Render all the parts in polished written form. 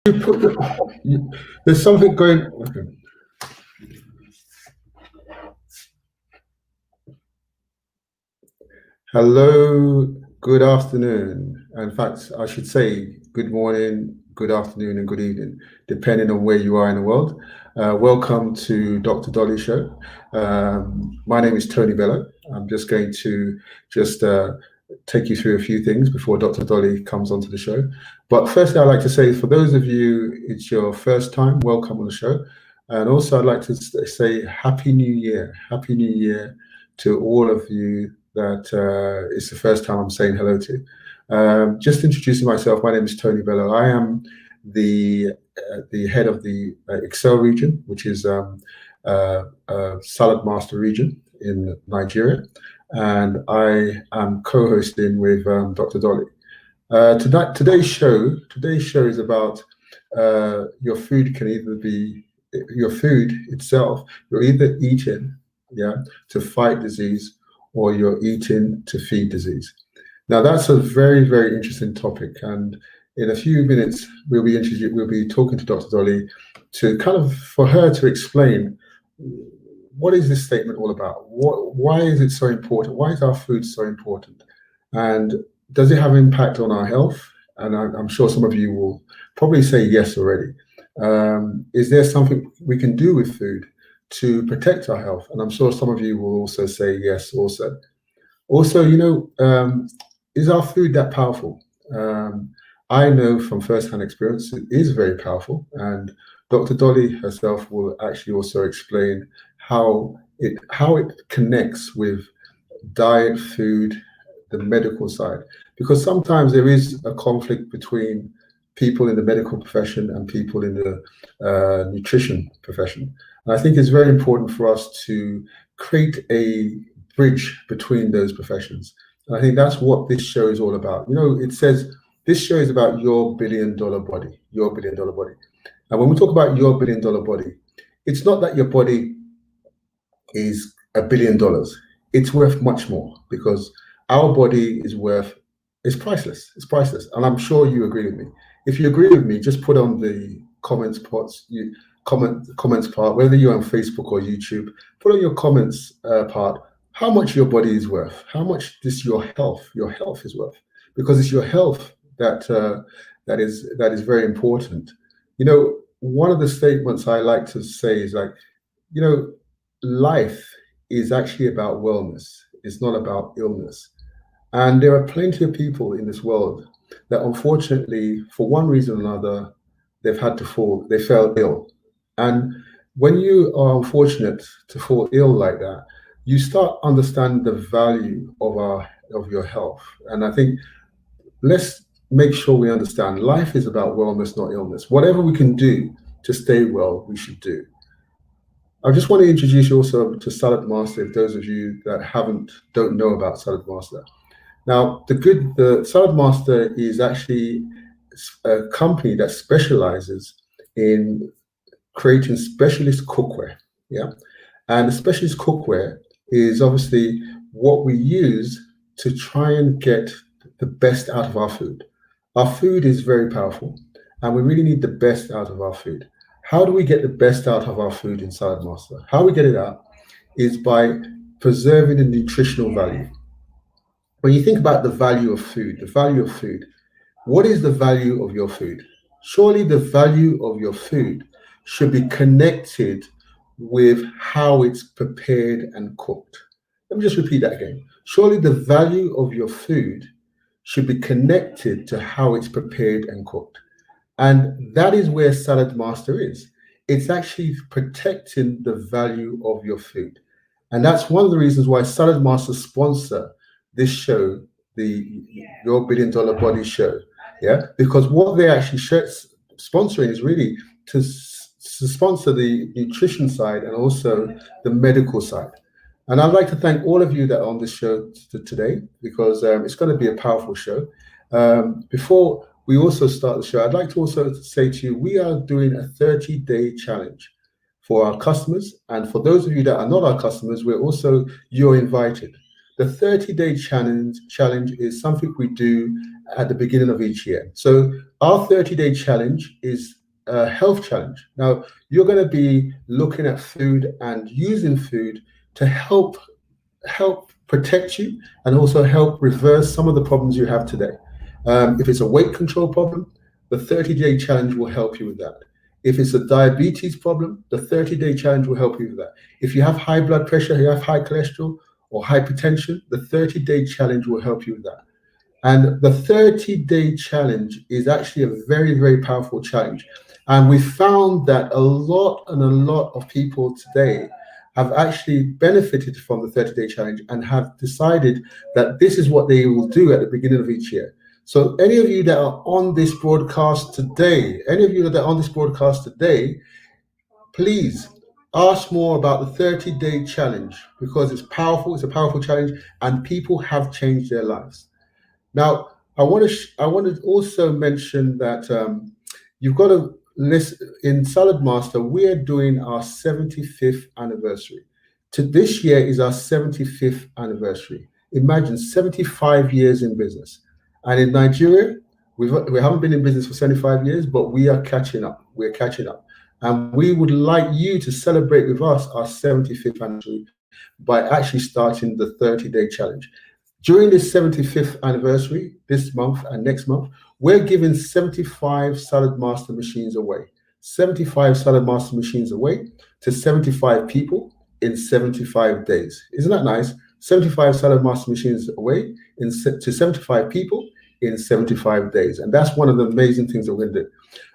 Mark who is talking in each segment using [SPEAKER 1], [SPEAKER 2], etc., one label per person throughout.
[SPEAKER 1] You put there's something going. Okay. Hello, good afternoon. In fact, I should say good morning, good afternoon, and good evening, depending on where you are in the world. Welcome to Dr. Dolly Show. My name is Tony Bello. I'm just going to just take you through a few things before Dr. Dolly comes onto the show. But firstly, I'd like to say for those of you, it's your first time, welcome on the show. And also, I'd like to say Happy New Year. Happy New Year to all of you that it's the first time I'm saying hello to. Just introducing myself, my name is Tony Bello. I am the head of the Excel region, which is Salad Master region in Nigeria, and I am co-hosting with Dr. Dolly. Today's show is about your food can either be your food itself. You're either eating, yeah, to fight disease, or you're eating to feed disease. Now that's a very, very interesting topic, and in a few minutes we'll be talking to Dr. Dolly to kind of for her to explain what is this statement all about? Why is it so important? Why is our food so important? And does it have impact on our health? And I'm sure some of you will probably say yes already. Is there something we can do with food to protect our health? And I'm sure some of you will also say yes also. Also, is our food that powerful? I know from firsthand experience it is very powerful, and Dr. Dolly herself will actually also explain how it connects with diet, food, the medical side, because sometimes there is a conflict between people in the medical profession and people in the nutrition profession. And I think it's very important for us to create a bridge between those professions. And I think that's what this show is all about. It says this show is about your billion-dollar body, your billion-dollar body. And when we talk about your billion-dollar body, it's not that your body is $1 billion. It's worth much more, because our body is priceless. It's priceless. And I'm sure you agree with me. If you agree with me, just put on the comments part, whether you're on Facebook or YouTube, put on your comments part how much your body is worth, how much your health is worth, because it's your health that is very important. One of the statements I like to say is like, life is actually about wellness. It's not about illness. And there are plenty of people in this world that unfortunately, for one reason or another, they fell ill. And when you are unfortunate to fall ill like that, you start understanding the value of your health. And I think let's make sure we understand life is about wellness, not illness. Whatever we can do to stay well, we should do. I just want to introduce you also to Salad Master, if those of you that don't know about Salad Master. Now, the Salad Master is actually a company that specializes in creating specialist cookware. Yeah. And the specialist cookware is obviously what we use to try and get the best out of our food. Our food is very powerful, and we really need the best out of our food. How do we get the best out of our food in Salad Master? How we get it out is by preserving the nutritional value. When you think about the value of food, what is the value of your food? Surely the value of your food should be connected with how it's prepared and cooked. Let me just repeat that again. Surely the value of your food should be connected to how it's prepared and cooked. And that is where Salad Master is. It's actually protecting the value of your food. And that's one of the reasons why Salad Master sponsor this show, the Your Billion Dollar Body show. Yeah, because what they actually sponsoring is really to sponsor the nutrition side and also the medical side. And I'd like to thank all of you that are on this show today, because it's going to be a powerful show. Before we also start the show, I'd like to also say to you, we are doing a 30-day challenge for our customers. And for those of you that are not our customers, you're invited. The 30-day challenge is something we do at the beginning of each year. So our 30-day challenge is a health challenge. Now, you're going to be looking at food and using food to help protect you and also help reverse some of the problems you have today. If it's a weight control problem, the 30-day challenge will help you with that. If it's a diabetes problem, the 30-day challenge will help you with that. If you have high blood pressure, you have high cholesterol or hypertension, the 30-day challenge will help you with that. And the 30-day challenge is actually a very, very powerful challenge. And we found that a lot of people today have actually benefited from the 30-day challenge and have decided that this is what they will do at the beginning of each year. So any of you that are on this broadcast today, please ask more about the 30-day challenge, because it's powerful. It's a powerful challenge, and people have changed their lives. Now, I want to also mention that you've got to listen. In Salad Master, we are doing our 75th anniversary. This year is our 75th anniversary. Imagine 75 years in business. And in Nigeria, we haven't been in business for 75 years, but we are catching up. We're catching up. And we would like you to celebrate with us our 75th anniversary by actually starting the 30-day challenge. During this 75th anniversary, this month and next month, we're giving 75 Salad Master machines away. 75 Salad Master machines away to 75 people in 75 days. Isn't that nice? 75 Salad Master machines away to 75 people in 75 days. And that's one of the amazing things that we're going to do.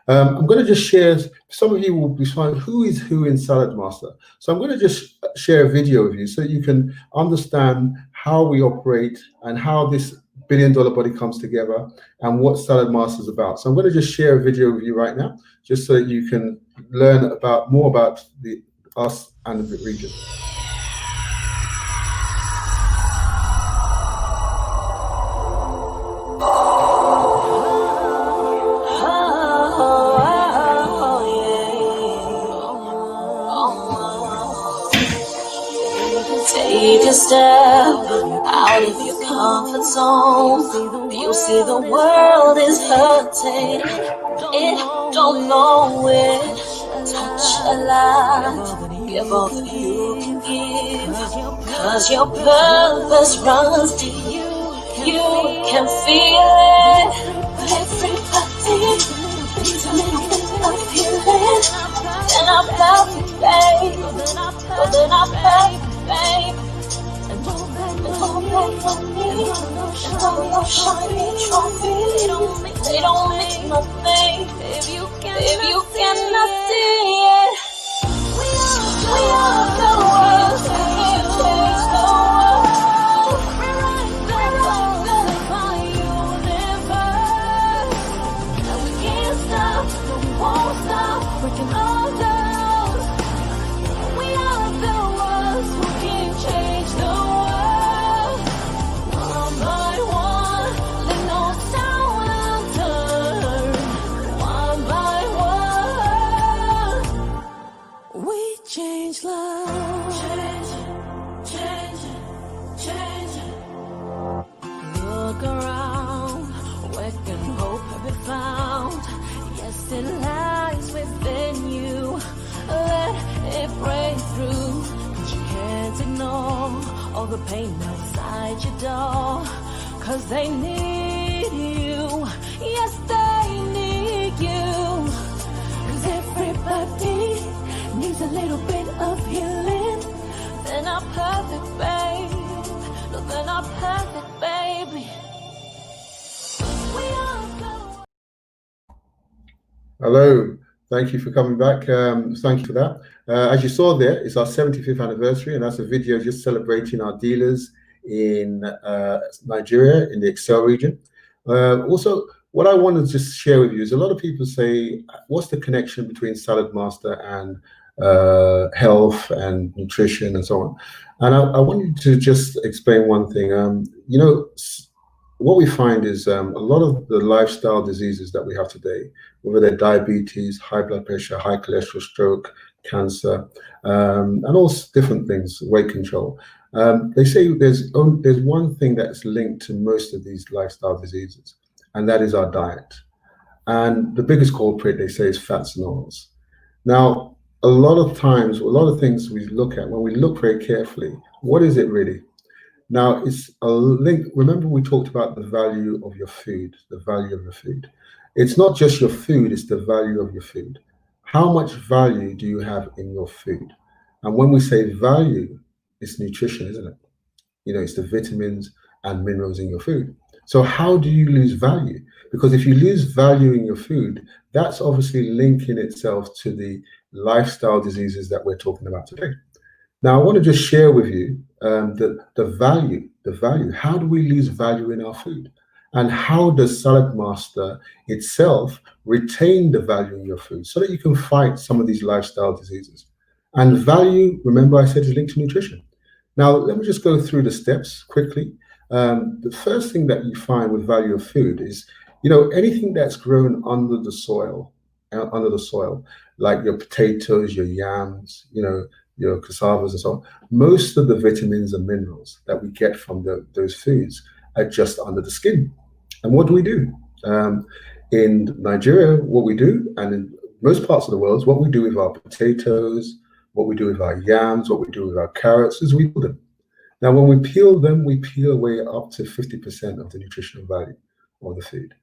[SPEAKER 1] I'm going to just share, some of you will be wondering who is who in Salad Master. So I'm going to just share a video of you so you can understand how we operate and how this billion-dollar body comes together and what Salad Master is about. So I'm going to just share a video with you right now, just so that you can learn more about us and the region.
[SPEAKER 2] Take a step out of your comfort zone. You see the world is hurting. It don't know it. Touch a life. Give all that you can give. Cause your purpose runs deep. You can feel it. Everybody needs a little bit of healing. Then I'm perfect, babe. Well, then I'm perfect, babe. And don't beg for me. And all your shiny trophies, they don't mean nothing if you cannot see it. We are the world, we can change the world. We're right there by universe. And we can't stop, but we won't stop breaking all down. We are the ones who can change the world. One by one, leave no stone unturned. One by one, we change love. Change. Look around, where can hope be found? Yes, it lies within you. Let it break through. 'Cause you can't ignore all the pain outside your door. 'Cause they need you. Yes, they need you. 'Cause everybody needs a little bit of healing. They're not perfect, babe. No, they're not perfect, baby. We are the...
[SPEAKER 1] Hello, thank you for coming back. Thank you for that. As you saw there, it's our 75th anniversary, and that's a video just celebrating our dealers in Nigeria, in the Excel region. Also, what I want to just share with you is a lot of people say, what's the connection between Salad Master and health and nutrition and so on? And I wanted to just explain one thing. You know, what we find is a lot of the lifestyle diseases that we have today, whether they're diabetes, high blood pressure, high cholesterol, stroke, cancer, and all different things, weight control. They say there's one thing that's linked to most of these lifestyle diseases, and that is our diet. And the biggest culprit, they say, is fats and oils. Now, a lot of times, a lot of things we look at, when we look very carefully, what is it really? Now, it's a link. Remember, we talked about the value of your food, the value of your food. It's not just your food, it's the value of your food. How much value do you have in your food? And when we say value, it's nutrition, isn't it? It's the vitamins and minerals in your food. So how do you lose value? Because if you lose value in your food, that's obviously linking itself to the lifestyle diseases that we're talking about today. Now, I want to just share with you the value, How do we lose value in our food? And how does Salad Master itself retain the value in your food so that you can fight some of these lifestyle diseases? And value, remember I said, is linked to nutrition. Now, let me just go through the steps quickly. The first thing that you find with value of food is, anything that's grown under the soil, like your potatoes, your yams, your cassavas and so on. Most of the vitamins and minerals that we get from those foods are just under the skin. And what do? In Nigeria, what we do, and in most parts of the world, what we do with our potatoes, what we do with our yams, what we do with our carrots is we peel them. Now, when we peel them, we peel away up to 50% of the nutritional value of the food.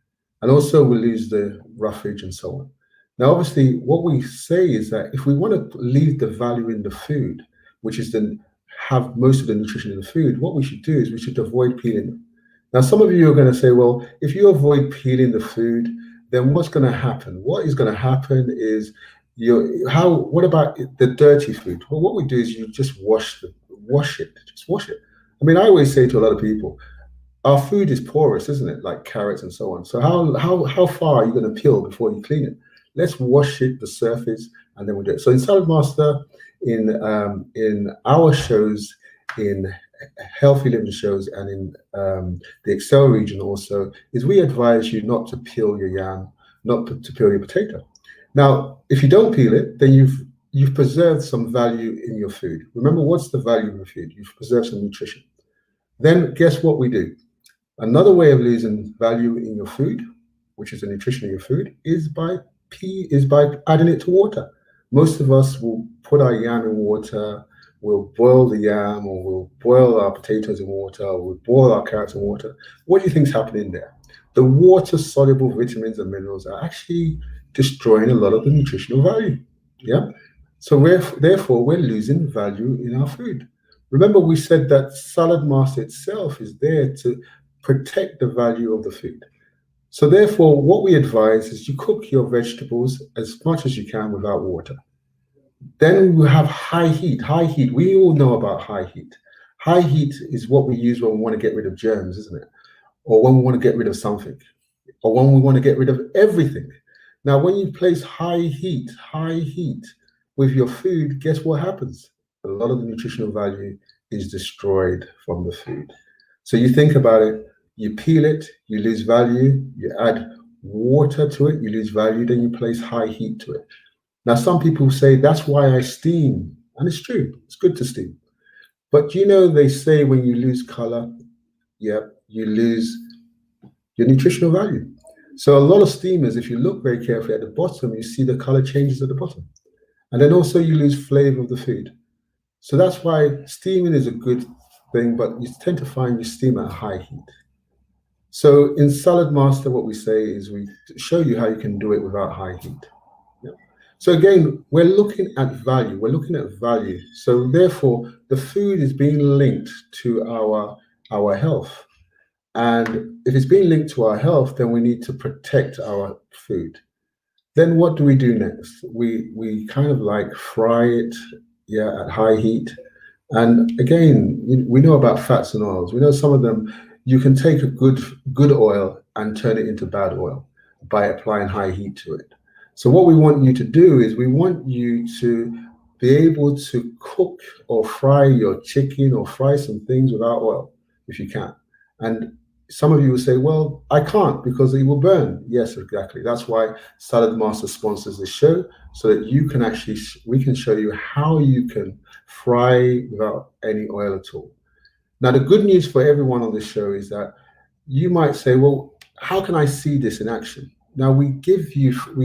[SPEAKER 1] And also we lose the roughage and so on. Now, obviously, what we say is that if we want to leave the value in the food, which is then have most of the nutrition in the food, what we should do is we should avoid peeling them. Now, some of you are going to say, well, if you avoid peeling the food, then what's going to happen? What is going to happen is what about the dirty food? Well, what we do is you just wash it. I mean, I always say to a lot of people, our food is porous, isn't it? Like carrots and so on. So how far are you going to peel before you clean it? Let's wash it, the surface, and then we do it. So in Salad Master, in our shows, in healthy living shows, and in the Excel region also, is we advise you not to peel your yam, not to peel your potato. Now, if you don't peel it, then you've preserved some value in your food. Remember, what's the value of your food? You've preserved some nutrition. Then guess what we do? Another way of losing value in your food, which is the nutrition of your food, is by adding it to water. Most of us will put our yam in water, we'll boil the yam, or we'll boil our potatoes in water, or we'll boil our carrots in water. What do you think is happening there? The water-soluble vitamins and minerals are actually destroying a lot of the nutritional value. Yeah. So therefore, we're losing value in our food. Remember, we said that Salad Master itself is there to protect the value of the food. So therefore, what we advise is you cook your vegetables as much as you can without water. Then we have high heat. High heat, we all know about high heat. High heat is what we use when we want to get rid of germs, isn't it? Or when we want to get rid of something, or when we want to get rid of everything. Now, when you place high heat with your food, guess what happens? A lot of the nutritional value is destroyed from the food. So you think about it, you peel it, you lose value, you add water to it, you lose value, then you place high heat to it. Now, some people say, that's why I steam. And it's true, it's good to steam. But they say when you lose color, you lose your nutritional value. So a lot of steamers, if you look very carefully at the bottom, you see the color changes at the bottom. And then also you lose flavor of the food. So that's why steaming is a good thing, but you tend to find you steam at high heat. So in Salad Master, what we say is we show you how you can do it without high heat. Yeah. So again, we're looking at value. So therefore, the food is being linked to our health. And if it's being linked to our health, then we need to protect our food. Then what do we do next? We kind of like fry it, at high heat. And again, we know about fats and oils. We know some of them, you can take a good oil and turn it into bad oil by applying high heat to it. So what we want you to do is we want you to be able to cook or fry your chicken or fry some things without oil, if you can. And some of you will say, well, I can't because it will burn. Yes, exactly. That's why Salad Master sponsors this show, so that we can show you how you can fry without any oil at all. Now, the good news for everyone on this show is that you might say, well, how can I see this in action? Now, we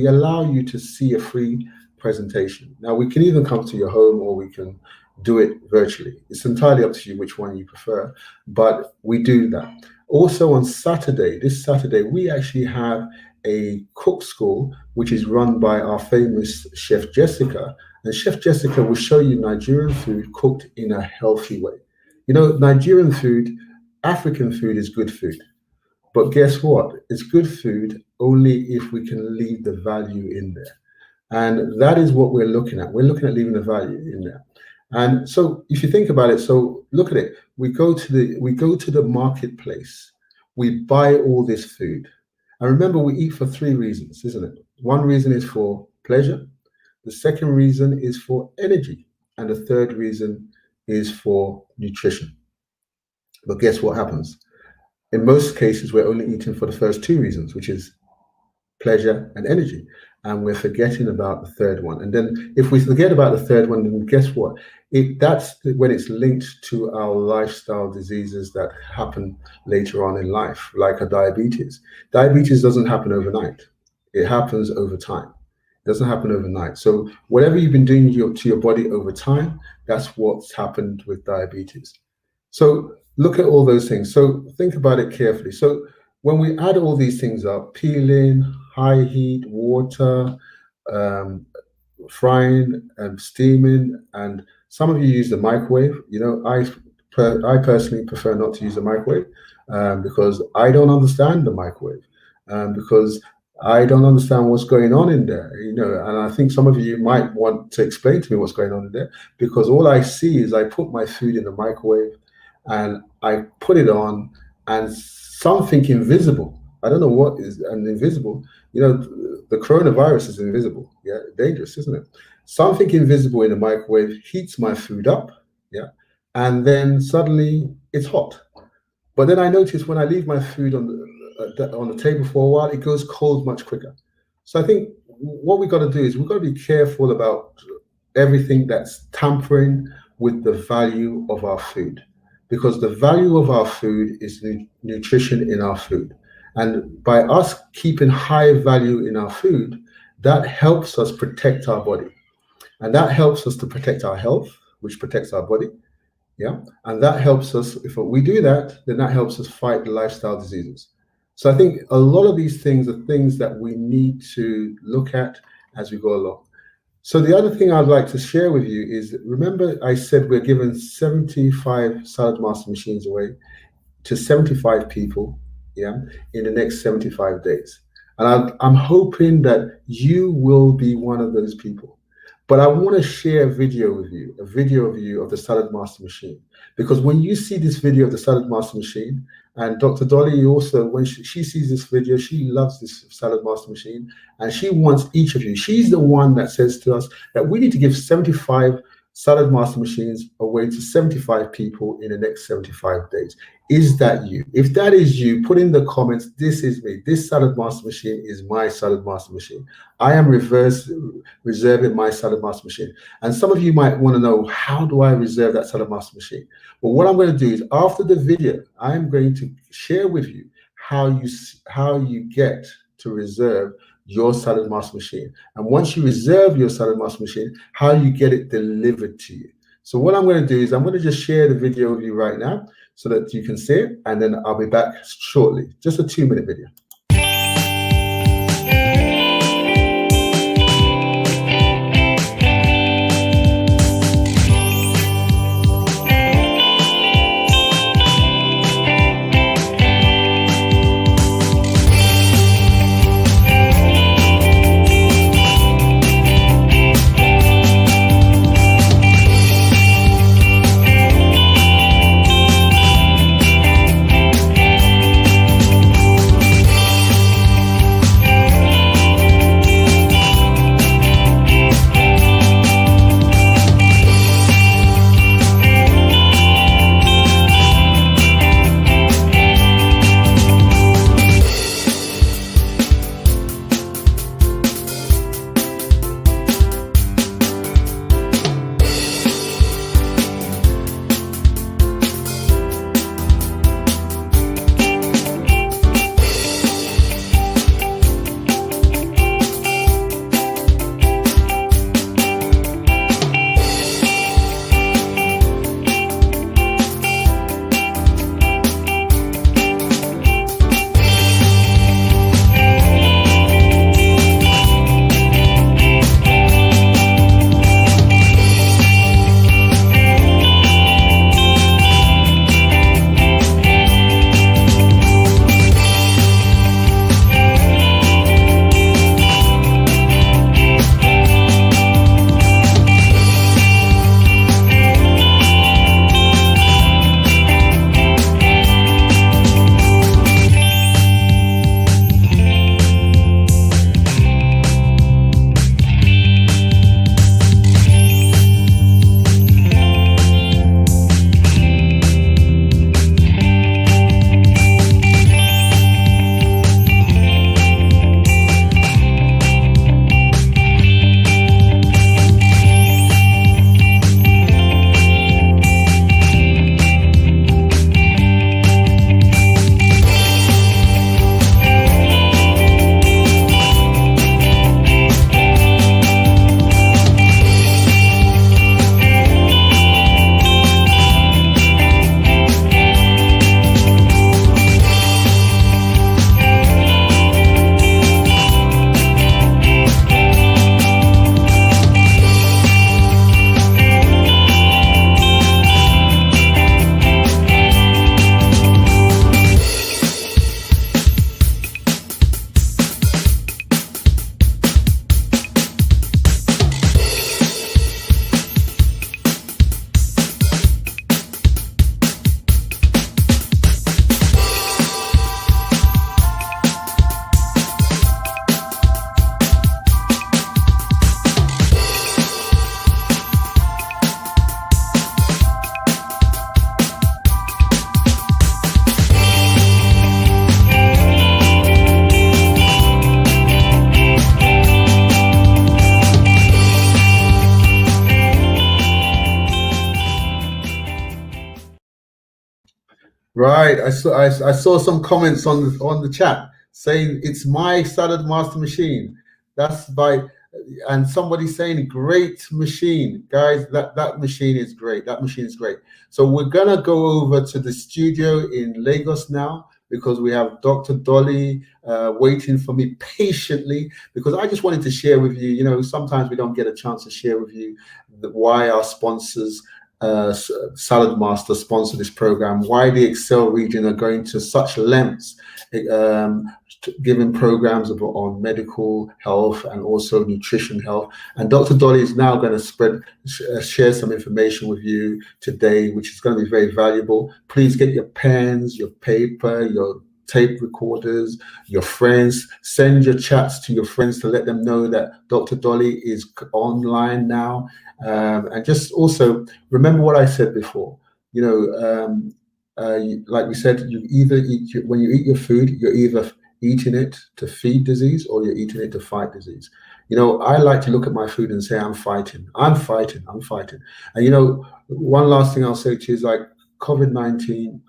[SPEAKER 1] allow you to see a free presentation. Now, we can even come to your home or we can do it virtually. It's entirely up to you which one you prefer, but we do that. Also on Saturday, this Saturday, we actually have a cook school, which is run by our famous Chef Jessica. And Chef Jessica will show you Nigerian food cooked in a healthy way. You know, Nigerian food, African food is good food. But guess what? It's good food only if we can leave the value in there. And that is what we're looking at. We're looking at leaving the value in there. And so if you think about it, so look at it. We go to the marketplace. We buy all this food. And remember, we eat for 3 reasons, isn't it? One reason is for pleasure. The second reason is for energy. And the third reason is for nutrition. But guess what happens? In most cases, we're only eating for the first 2 reasons, which is pleasure and energy. And we're forgetting about the third one. And then if we forget about the third one, then guess what? That's when it's linked to our lifestyle diseases that happen later on in life, like a diabetes. Diabetes doesn't happen overnight. It happens over time. It doesn't happen overnight. So whatever you've been doing to your body over time, that's what's happened with diabetes. So look at all those things. So think about it carefully. So when we add all these things up, peeling, high heat, water, frying and steaming, and some of you use the microwave. You know, I personally prefer not to use the microwave because I don't understand the microwave, because I don't understand what's going on in there, you know, and I think some of you might want to explain to me what's going on in there, because all I see is I put my food in the microwave and I put it on, and something invisible, I don't know what is an invisible, you know, the coronavirus is invisible, yeah, dangerous, isn't it? Something invisible in the microwave heats my food up, yeah, and then suddenly it's hot. But then I notice when I leave my food on the table for a while, it goes cold much quicker. So I think what we've got to do is we've got to be careful about everything that's tampering with the value of our food, because the value of our food is nutrition in our food. And by us keeping high value in our food, that helps us protect our body. And that helps us to protect our health, which protects our body. Yeah. And that helps us, if we do that, then that helps us fight the lifestyle diseases. So I think a lot of these things are things that we need to look at as we go along. So the other thing I'd like to share with you is, remember I said we're giving 75 Salad Master machines away to 75 people, yeah, in the next 75 days. And I'm hoping that you will be one of those people. But I want to share a video with you, of the Salad Master machine. Because when you see this video of the Salad Master machine, and Dr. Dolly also, when she sees this video, she loves this Salad Master machine, and she wants each of you. She's the one that says to us that we need to give 75 Salad Master machines away to 75 people in the next 75 days. Is that you? If that is you, put in the comments, this is me. This Salad Master machine is my Salad Master machine. I am reserving my Salad Master machine. And some of you might want to know, how do I reserve that Salad Master machine? Well, what I'm going to do is, after the video, I'm going to share with you how you get to reserve your Salad Master machine. And once you reserve your Salad Master machine, how you get it delivered to you. So what I'm going to do is I'm going to just share the video with you right now so that you can see it, and then I'll be back shortly. Just a 2-minute video. Right. I saw some comments on the chat saying it's my salad master machine. That's by and somebody saying great machine. Guys, that machine is great. That machine is great. So we're gonna go over to the studio in Lagos now because we have Dr. Dolly waiting for me patiently because I just wanted to share with you, sometimes we don't get a chance to share with you why our sponsors Salad Master sponsor this program, why the Excel region are going to such lengths, um, giving programs on medical health and also nutrition health. And Dr. Dolly is now going to share some information with you today, which is going to be very valuable. Please get your pens, your paper, your tape recorders, your friends, send your chats to your friends to let them know that Dr. Dolly is online now. And just also remember what I said before. Like we said, when you eat your food, you're either eating it to feed disease or you're eating it to fight disease. I like to look at my food and say, I'm fighting. And one last thing I'll say to you is like COVID-19.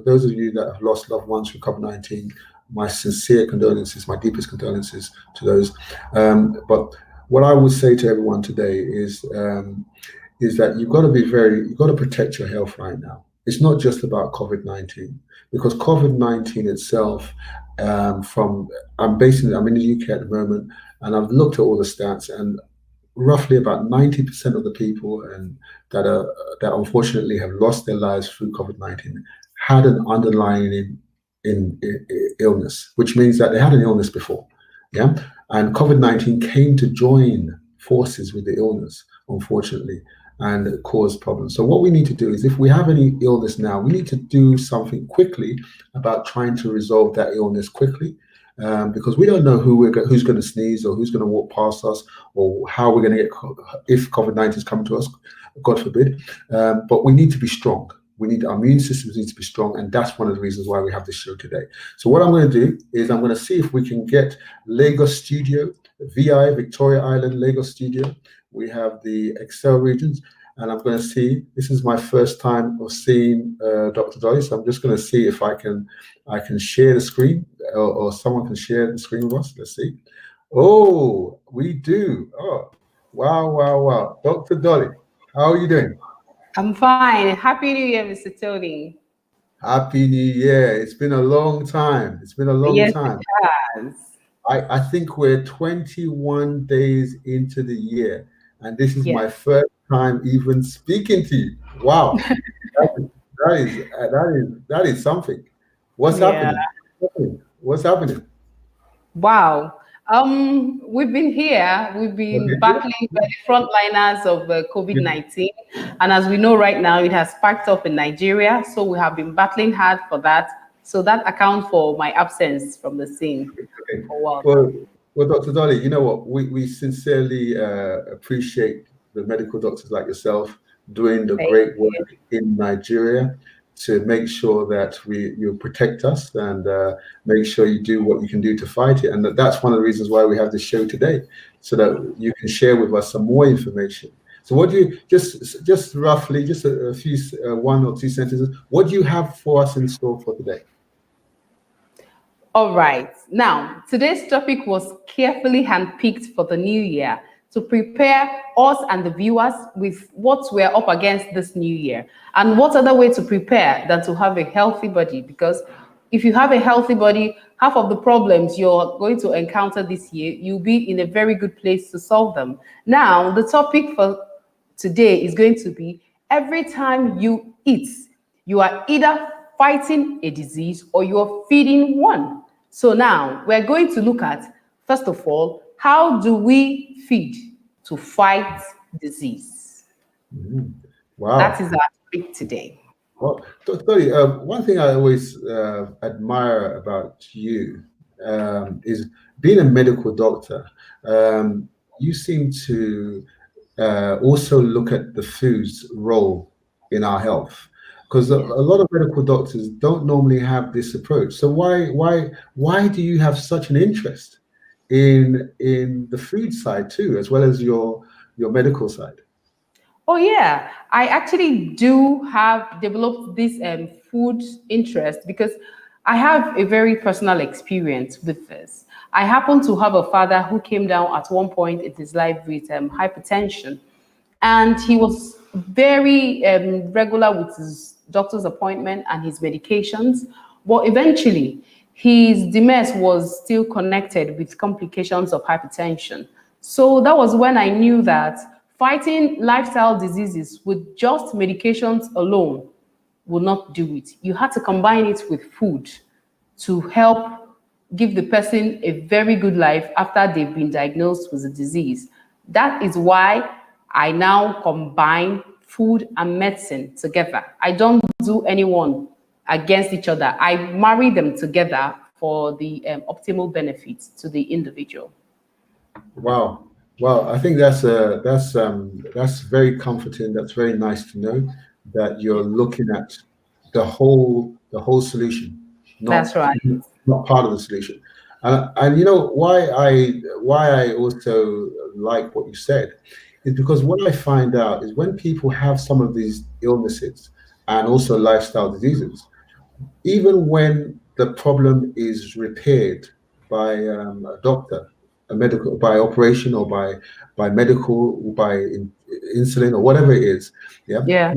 [SPEAKER 1] Those of you that have lost loved ones from COVID-19, my sincere condolences, my deepest condolences to those. But what I would say to everyone today is that you've got to protect your health right now. It's not just about COVID-19 because COVID-19 itself, I'm in the UK at the moment, and I've looked at all the stats, and roughly about 90% of the people that unfortunately have lost their lives through COVID-19 had an underlying illness, which means that they had an illness before. Yeah. And COVID-19 came to join forces with the illness, unfortunately, and cause problems. So what we need to do is if we have any illness now, we need to do something quickly about trying to resolve that illness quickly. Because we don't know who's going to sneeze or who's going to walk past us or how we're going to get if COVID-19 is coming to us, God forbid. But we need to be strong. Our immune systems need to be strong, and that's one of the reasons why we have this show today. So what I'm going to do is I'm going to see if we can get Lagos Studio, VI, Victoria Island, Lagos Studio. We have the Excel regions, and I'm going to see. This is my first time of seeing Dr. Dolly, so I'm just going to see if I can share the screen, or someone can share the screen with us. Let's see. Oh, we do. Oh, wow. Dr. Dolly, how are you doing?
[SPEAKER 3] I'm fine. Happy New Year, Mr. Tony.
[SPEAKER 1] Happy New Year. It's been a long time.
[SPEAKER 3] Yes,
[SPEAKER 1] time.
[SPEAKER 3] It has.
[SPEAKER 1] I think we're 21 days into the year, and this is my
[SPEAKER 3] Yes.
[SPEAKER 1] first time even speaking to you. Wow. that is something. What's happening? What's happening?
[SPEAKER 3] Wow. We've been here. We've been battling by the frontliners of COVID-19, and as we know right now, it has sparked up in Nigeria. So we have been battling hard for that. So that accounts for my absence from the scene.
[SPEAKER 1] Okay. Well, Dr. Dolly, you know what? We sincerely appreciate the medical doctors like yourself doing the great work in Nigeria to make sure that you protect us and make sure you do what you can do to fight it. And that's one of the reasons why we have this show today, so that you can share with us some more information. So what do you, just roughly, just a few, one or two sentences, what do you have for us in store for today?
[SPEAKER 3] All right. Now, today's topic was carefully handpicked for the new year to prepare us and the viewers with what we're up against this new year. And what other way to prepare than to have a healthy body? Because if you have a healthy body, half of the problems you're going to encounter this year, you'll be in a very good place to solve them. Now, the topic for today is going to be every time you eat, you are either fighting a disease or you're feeding one. So now we're going to look at, first of all, how do we feed to fight disease?
[SPEAKER 1] Wow.
[SPEAKER 3] That is our topic today.
[SPEAKER 1] Well, Dr. Dolly, one thing I always admire about you is being a medical doctor. You seem to also look at the food's role in our health, because a lot of medical doctors don't normally have this approach. So why do you have such an interest in the food side too, as well as your medical side?
[SPEAKER 3] Oh yeah, I actually do have developed this food interest because I have a very personal experience with this. I happen to have a father who came down at one point in his life with hypertension, and he was very regular with his doctor's appointment and his medications. But eventually, his demise was still connected with complications of hypertension. So that was when I knew that fighting lifestyle diseases with just medications alone will not do it. You had to combine it with food to help give the person a very good life after they've been diagnosed with the disease. That is why I now combine food and medicine together. I don't do anyone against each other. I marry them together for the optimal benefits to the individual.
[SPEAKER 1] Wow. Well, I think that's very comforting. That's very nice to know that you're looking at the whole solution,
[SPEAKER 3] That's
[SPEAKER 1] not
[SPEAKER 3] right.
[SPEAKER 1] not part of the solution. And you know why I also like what you said is because what I find out is when people have some of these illnesses and also lifestyle diseases, even when the problem is repaired by a doctor, a medical by operation or by medical or by insulin or whatever it is, yeah.
[SPEAKER 3] Yeah,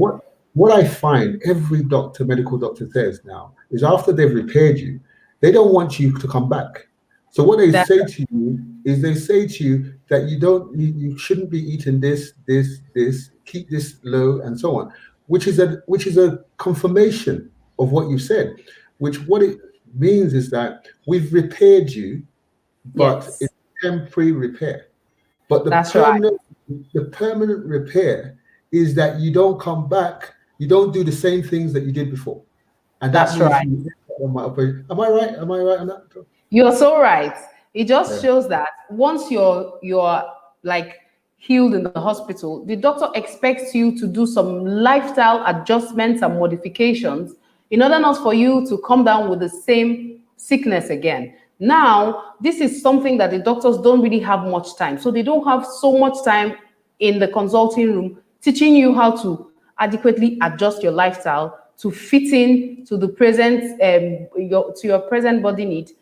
[SPEAKER 1] What I find every medical doctor says now is after they've repaired you, they don't want you to come back. So what they
[SPEAKER 3] that's
[SPEAKER 1] say to you is they say to you that you shouldn't be eating this, keep this low, and so on, which is a confirmation of what you said. Which what it means is that we've repaired you, but
[SPEAKER 3] yes,
[SPEAKER 1] it's temporary repair. But
[SPEAKER 3] that's right.
[SPEAKER 1] the permanent repair is that you don't come back, you don't do the same things that you did before, and that
[SPEAKER 3] That's
[SPEAKER 1] means
[SPEAKER 3] right.
[SPEAKER 1] you on my operation. Am I right? Am I right on that?
[SPEAKER 3] You're so right. It just
[SPEAKER 1] Yeah.
[SPEAKER 3] shows that once you're like healed in the hospital, the doctor expects you to do some lifestyle adjustments and modifications in order not for you to come down with the same sickness again. Now, this is something that the doctors don't really have much time. So they don't have so much time in the consulting room teaching you how to adequately adjust your lifestyle to fit in to the present to your present body need.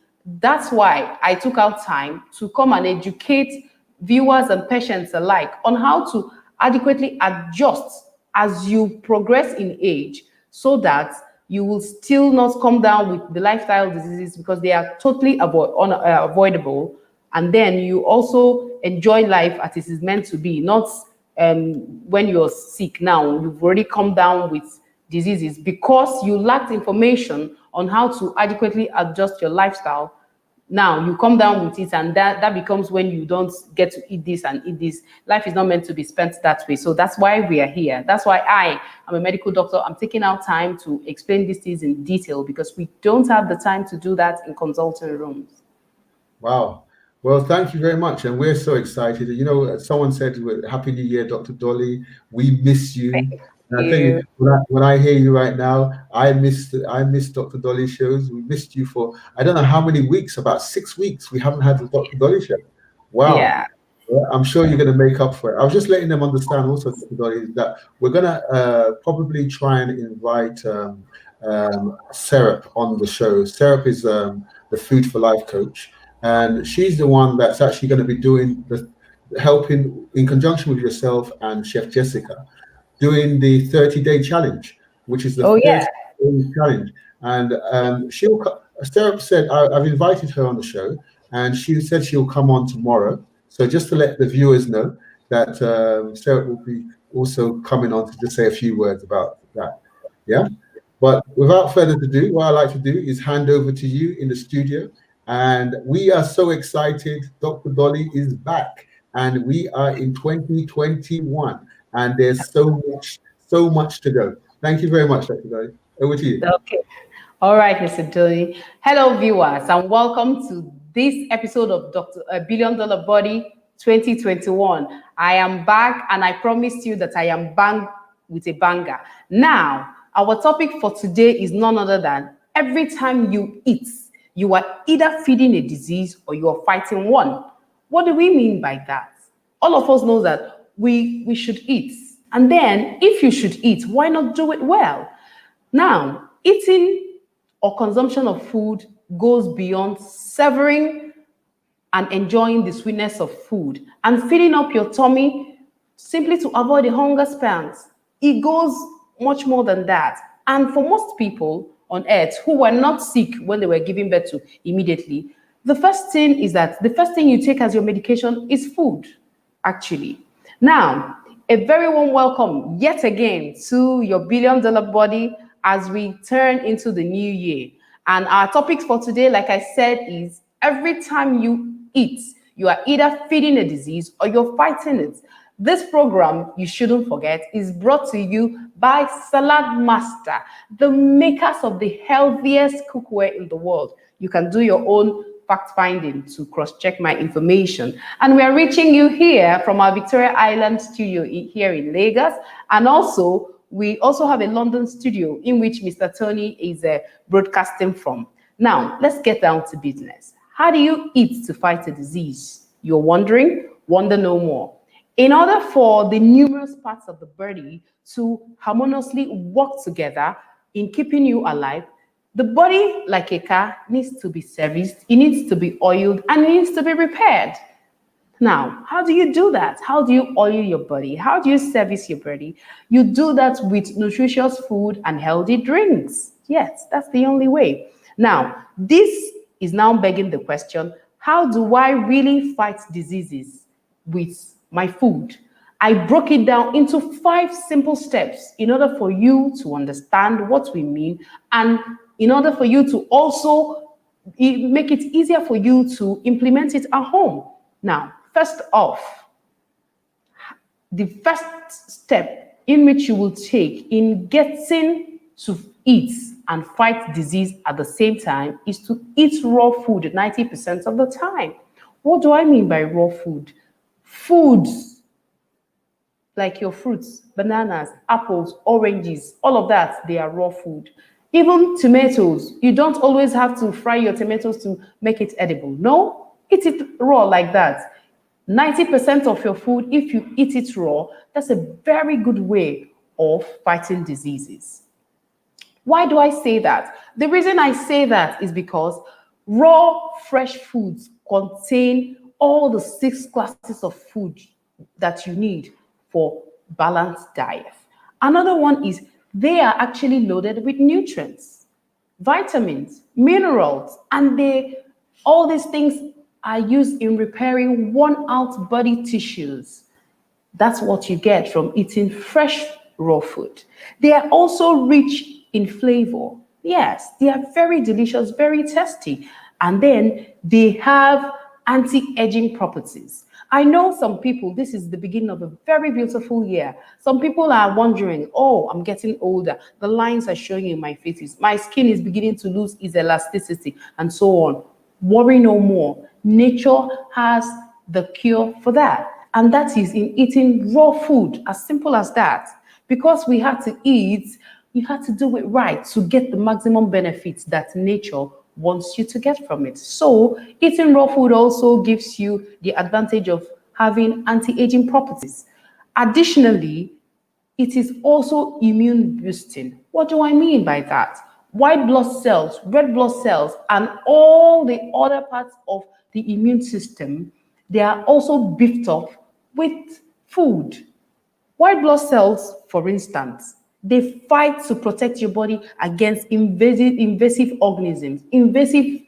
[SPEAKER 3] That's why I took out time to come and educate viewers and patients alike on how to adequately adjust as you progress in age so that you will still not come down with the lifestyle diseases because they are totally avoidable. And then you also enjoy life as it is meant to be, not when you're sick now, you've already come down with diseases because you lacked information on how to adequately adjust your lifestyle. Now you come down with it, and that becomes when you don't get to eat this and eat this. Life is not meant to be spent that way. So that's why we are here. That's why I am a medical doctor. I'm taking out time to explain these things in detail because we don't have the time to do that in consulting rooms.
[SPEAKER 1] Wow. Well, thank you very much, and we're so excited. You know, someone said, "Happy New Year, Dr. Dolly. We miss you."
[SPEAKER 3] Thank
[SPEAKER 1] And I
[SPEAKER 3] you.
[SPEAKER 1] think when I hear you right now, I missed Dr. Dolly shows. We missed you for I don't know how many weeks, about 6 weeks. We haven't had the Dr. Dolly show. Wow.
[SPEAKER 3] Yeah.
[SPEAKER 1] Well, I'm sure you're going to make up for it. I was just letting them understand also, Dr. Dolly, that we're going to probably try and invite Serap on the show. Serap is the Food for Life coach, and she's the one that's actually going to be doing helping in conjunction with yourself and Chef Jessica doing the 30-day challenge, which is the
[SPEAKER 3] Oh yeah.
[SPEAKER 1] 30-day challenge. And Sarah said, I've invited her on the show, and she said she'll come on tomorrow. So just to let the viewers know that Sarah will be also coming on to just say a few words about that. Yeah. But without further ado, what I like to do is hand over to you in the studio. And we are so excited. Dr. Dolly is back, and we are in 2021. And there's so much to go. Thank you very much, Dr. Dolly. Over to you.
[SPEAKER 3] Okay. All right, Mr. Dolly. Hello, viewers, and welcome to this episode of Dr. Billion Dollar Body 2021. I am back, and I promised you that I am back with a banger. Now, our topic for today is none other than every time you eat, you are either feeding a disease or you are fighting one. What do we mean by that? All of us know that we should eat. And then, if you should eat, why not do it well? Now, eating or consumption of food goes beyond savoring and enjoying the sweetness of food and filling up your tummy simply to avoid the hunger pangs. It goes much more than that. And for most people on earth who were not sick when they were giving birth to immediately, the first thing you take as your medication is food, actually. Now, a very warm welcome yet again to your billion-dollar body as we turn into the new year. And our topic for today, like I said, is every time you eat, you are either feeding a disease or you're fighting it. This program, you shouldn't forget, is brought to you by Salad Master, the makers of the healthiest cookware in the world. You can do your own fact-finding to cross-check my information. And we are reaching you here from our Victoria Island studio here in Lagos. And also, we also have a London studio in which Mr. Tony is broadcasting from. Now, let's get down to business. How do you eat to fight a disease? You're wondering? Wonder no more. In order for the numerous parts of the body to harmoniously work together in keeping you alive, the body, like a car, needs to be serviced, it needs to be oiled, and it needs to be repaired. Now, how do you do that? How do you oil your body? How do you service your body? You do that with nutritious food and healthy drinks. Yes, that's the only way. Now, this is now begging the question, how do I really fight diseases with my food? I broke it down into 5 simple steps in order for you to understand what we mean and in order for you to also make it easier for you to implement it at home. Now, first off, the first step in which you will take in getting to eat and fight disease at the same time is to eat raw food 90% of the time. What do I mean by raw food? Foods like your fruits, bananas, apples, oranges, all of that, they are raw food. Even tomatoes, you don't always have to fry your tomatoes to make it edible. No, eat it raw like that. 90% of your food, if you eat it raw, that's a very good way of fighting diseases. Why do I say that? The reason I say that is because raw, fresh foods contain all the 6 classes of food that you need for balanced diet. Another one is they are actually loaded with nutrients, vitamins, minerals, and all these things are used in repairing worn-out body tissues. That's what you get from eating fresh raw food. They are also rich in flavor. Yes, they are very delicious, very tasty. And then they have anti-aging properties. I know some people, this is the beginning of a very beautiful year. Some people are wondering, oh, I'm getting older. The lines are showing in my faces. My skin is beginning to lose its elasticity and so on. Worry no more. Nature has the cure for that. And that is in eating raw food, as simple as that. Because we had to eat, you had to do it right to get the maximum benefits that nature wants you to get from it. So eating raw food also gives you the advantage of having anti-aging properties. Additionally, it is also immune boosting. What do I mean by that? White blood cells, red blood cells, and all the other parts of the immune system, they are also beefed up with food. White blood cells, for instance, they fight to protect your body against invasive organisms, invasive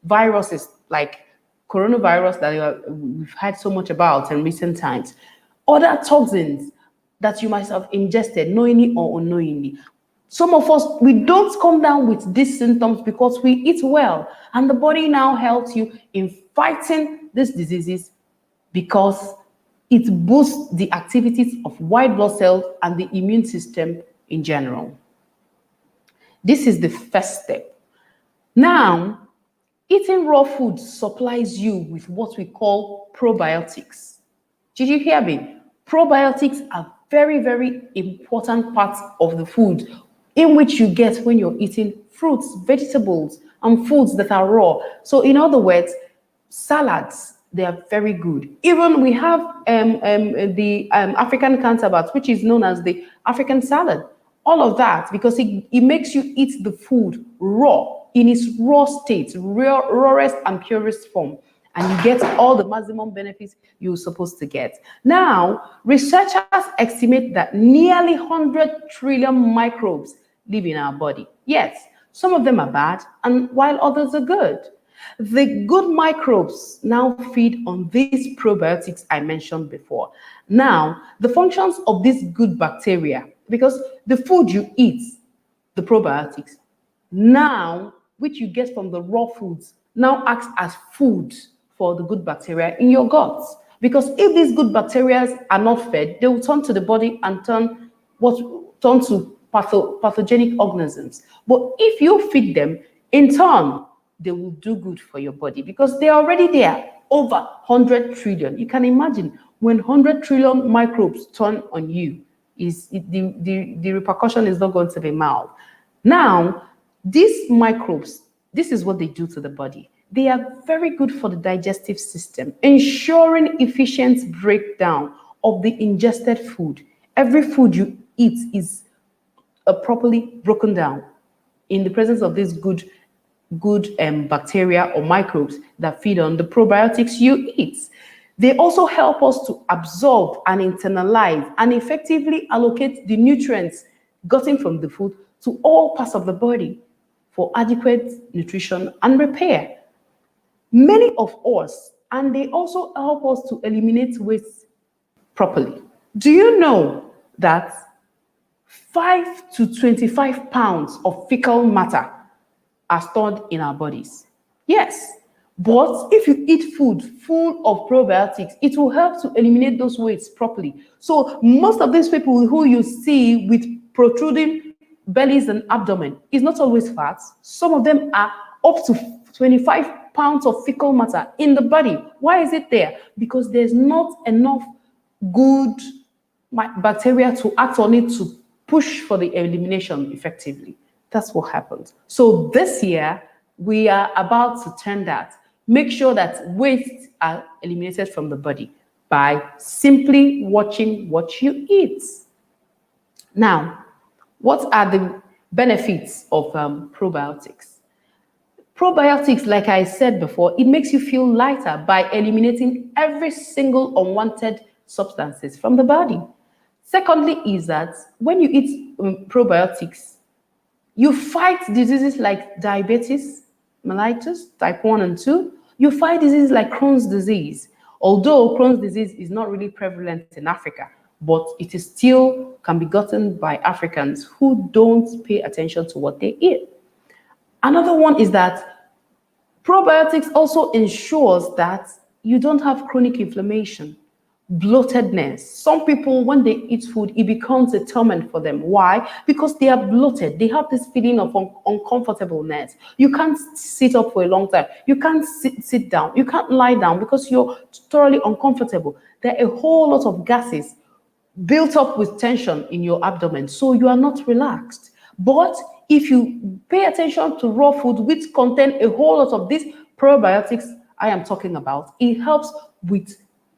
[SPEAKER 3] viruses like coronavirus that we've heard so much about in recent times. Other toxins that you might have ingested knowingly or unknowingly. Some of us, we don't come down with these symptoms because we eat well, and the body now helps you in fighting these diseases because it boosts the activities of white blood cells and the immune system in general. This is the first step. Now, eating raw food supplies you with what we call probiotics. Did you hear me? Probiotics are very, very important parts of the food in which you get when you're eating fruits, vegetables, and foods that are raw. So in other words, salads, they are very good. Even we have the African counterpart, which is known as the African salad. all of that, because it makes you eat the food raw, in its raw state, rawest and purest form, and you get all the maximum benefits you're supposed to get. Now, researchers estimate that nearly 100 trillion microbes live in our body. Yes, some of them are bad, and while others are good. The good microbes now feed on these probiotics I mentioned before. Now, the functions of these good bacteria, because the food you eat, the probiotics, now, which you get from the raw foods, now acts as food for the good bacteria in your guts. Because if these good bacteria are not fed, they will turn to the body and turn to pathogenic organisms. But if you feed them, in turn, they will do good for your body because they're already there, over 100 trillion. You can imagine when 100 trillion microbes turn on you, the repercussion is not going to be mild. Now, these microbes, this is what they do to the body. They are very good for the digestive system, ensuring efficient breakdown of the ingested food. Every food you eat is properly broken down in the presence of these good bacteria or microbes that feed on the probiotics you eat. They also help us to absorb and internalize and effectively allocate the nutrients gotten from the food to all parts of the body for adequate nutrition and repair. Many of us, and they also help us to eliminate waste properly. Do you know that 5 to 25 pounds of fecal matter are stored in our bodies? Yes, but if you eat food full of probiotics, it will help to eliminate those wastes properly. So most of these people who you see with protruding bellies and abdomen is not always fat. Some of them are up to 25 pounds of fecal matter in the body. Why is it there? Because there's not enough good bacteria to act on it to push for the elimination effectively. That's what happens. So this year, we are about to turn that. Make sure that wastes are eliminated from the body by simply watching what you eat. Now, what are the benefits of probiotics? Probiotics, like I said before, it makes you feel lighter by eliminating every single unwanted substances from the body. Secondly is that when you eat probiotics, you fight diseases like diabetes, mellitus, type 1 and 2. You fight diseases like Crohn's disease. Although Crohn's disease is not really prevalent in Africa, but it is still can be gotten by Africans who don't pay attention to what they eat. Another one is that probiotics also ensures that you don't have chronic inflammation, bloatedness. Some people, when they eat food, it becomes a torment for them. Why? Because they are bloated. They have this feeling of uncomfortableness. You can't sit up for a long time. You can't sit down. You can't lie down because you're thoroughly uncomfortable. There are a whole lot of gases built up with tension in your abdomen, so you are not relaxed. But if you pay attention to raw food, which contain a whole lot of these probiotics I am talking about, it helps with